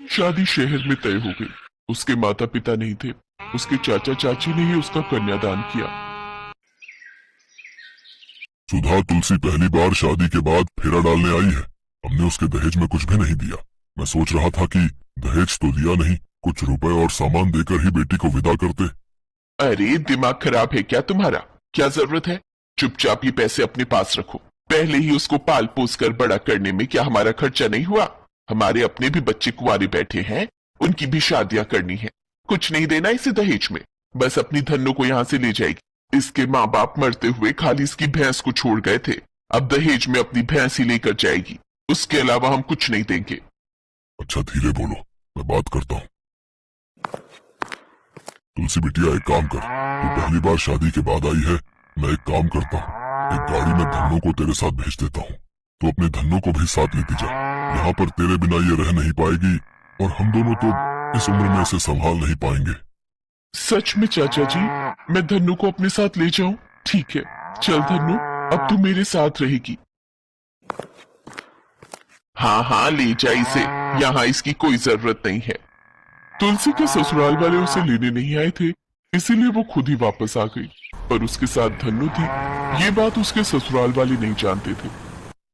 शादी शहर में तय हो गई। उसके माता पिता नहीं थे। उसके चाचा चाची ने ही उसका कन्यादान किया। सुधा तुलसी पहली बार शादी के बाद फेरा डालने आई है। हमने उसके दहेज में कुछ भी नहीं दिया। मैं सोच रहा था कि दहेज तो दिया नहीं, कुछ रुपए और सामान देकर ही बेटी को विदा करते। अरे दिमाग खराब है क्या तुम्हारा? क्या जरूरत है? चुपचाप ये पैसे अपने पास रखो। पहले ही उसको पाल पोस कर बड़ा करने में क्या हमारा खर्चा नहीं हुआ? हमारे अपने भी बच्चे कुंवारे बैठे हैं, उनकी भी शादियां करनी है। कुछ नहीं देना इसे दहेज में। बस अपनी धन्नो को यहाँ से ले जाएगी। इसके माँ बाप मरते हुए खाली इसकी भैंस को छोड़ गए थे। अब दहेज में अपनी भैंस ही लेकर जाएगी। उसके अलावा हम कुछ नहीं देंगे। अच्छा धीरे बोलो, मैं बात करता हूँ। तुलसी बिटिया एक काम कर, तू पहली बार शादी के बाद आई है। मैं एक काम करता हूँ, एक गाड़ी में धन्नो को तेरे साथ भेज देता हूँ। तो अपने धन्नो को भी साथ लेती जा। यहाँ पर तेरे बिना ये रह नहीं पाएगी और हम दोनों तो इस उम्र में इसे संभाल नहीं पाएंगे। सच में चाचा जी, मैं धन्नो को अपने साथ ले जाऊं? ठीक है, चल धन्नो, अब तू मेरे साथ रहेगी। हाँ हाँ, ले जा इसे। यहाँ इसकी कोई जरूरत नहीं है। तुलसी के ससुराल वाले उसे लेने नहीं आए थे, इसीलिए वो खुद ही वापस आ गई। पर उसके साथ धन्नो थी। ये बात उसके ससुराल वाले नहीं जानते थे।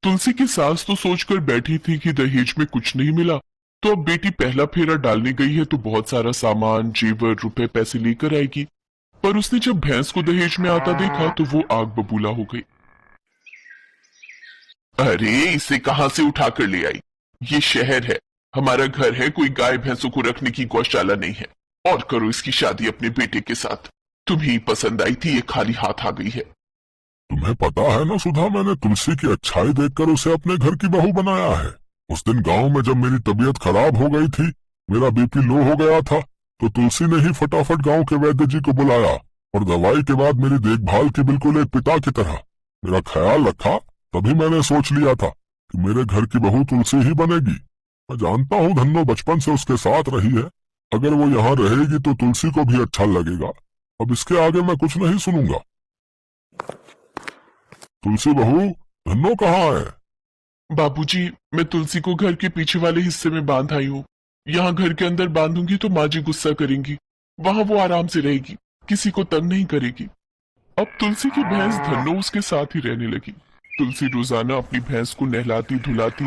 तुलसी की सास तो सोचकर बैठी थी कि दहेज में कुछ नहीं मिला, तो अब बेटी पहला फेरा डालने गई है तो बहुत सारा सामान, जेवर, रुपए, पैसे लेकर आएगी। पर उसने जब भैंस को दहेज में आता देखा तो वो आग बबूला हो गई। अरे इसे कहां से उठा कर ले आई? ये शहर है, हमारा घर है, कोई गाय भैंसों को रखने की गौशाला नहीं है। और करो इसकी शादी अपने बेटे के साथ। तुम्हें पसंद आई थी, ये खाली हाथ आ गई है। तुम्हें पता है ना सुधा, मैंने तुलसी की अच्छाई देखकर उसे अपने घर की बहू बनाया है। उस दिन गांव में जब मेरी तबीयत खराब हो गई थी, मेरा बीपी लो हो गया था, तो तुलसी ने ही फटाफट गांव के वैद्य जी को बुलाया और दवाई के बाद मेरी देखभाल की बिल्कुल एक पिता की तरह मेरा ख्याल रखा। तभी मैंने सोच लिया था कि मेरे घर की बहू तुलसी ही बनेगी। मैं जानता हूँ धन्नो बचपन से उसके साथ रही है। अगर वो यहाँ रहेगी तो तुलसी को भी अच्छा लगेगा। अब इसके आगे मैं कुछ नहीं सुनूंगा। तुलसी बहू, धन्नो कहाँ है? बाबूजी, मैं तुलसी को घर के पीछे वाले हिस्से में बांध आई हूँ। यहाँ घर के अंदर बांधूंगी तो माँ जी गुस्सा करेंगी। वहां वो आराम से रहेगी, किसी को तंग नहीं करेगी। अब तुलसी की भैंस धन्नो उसके साथ ही रहने लगी। तुलसी रोजाना अपनी भैंस को नहलाती धुलाती,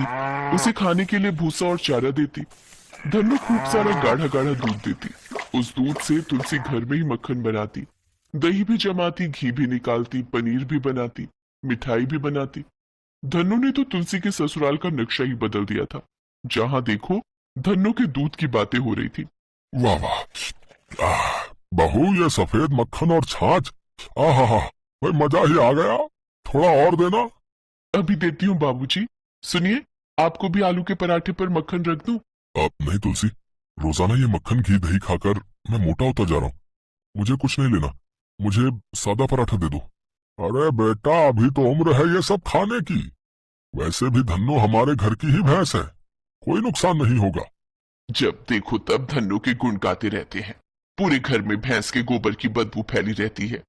उसे खाने के लिए भूसा और चारा देती। धन्नो खूब सारा गाढ़ा गाढ़ा दूध देती। उस दूध से तुलसी घर में ही मक्खन बनाती, दही भी जमाती, घी भी निकालती, पनीर भी बनाती, मिठाई भी बनाती। धन्नो ने तो तुलसी के ससुराल का नक्शा ही बदल दिया था। जहां देखो धन्नो के दूध की बातें हो रही थी। वाह वाह, बहू ये सफेद मक्खन और छाछ, आहा हा, भाई मजा ही आ गया। थोड़ा और देना। अभी देती हूँ बाबूजी। सुनिए, आपको भी आलू के पराठे पर मक्खन रख दूं? अब नहीं तुलसी, रोजाना ये मक्खन घी दही खाकर मैं मोटा होता जा रहा हूँ। मुझे कुछ नहीं लेना, मुझे सादा पराठा दे दो। अरे बेटा, अभी तो उम्र है ये सब खाने की। वैसे भी धन्नो हमारे घर की ही भैंस है, कोई नुकसान नहीं होगा। जब देखो तब धन्नो के गुण गाते रहते हैं। पूरे घर में भैंस के गोबर की बदबू फैली रहती है।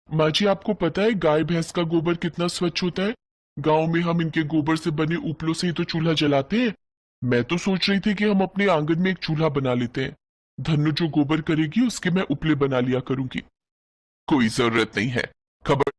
माँ जी, आपको पता है गाय भैंस का गोबर कितना स्वच्छ होता है? गांव में हम इनके गोबर से बने उपलों से ही तो चूल्हा जलाते हैं। मैं तो सोच रही थी कि हम अपने आंगन में एक चूल्हा बना लेते हैं। धन्नो जो गोबर करेगी उसके मैं उपले बना लिया करूंगी। कोई जरूरत नहीं है। खबर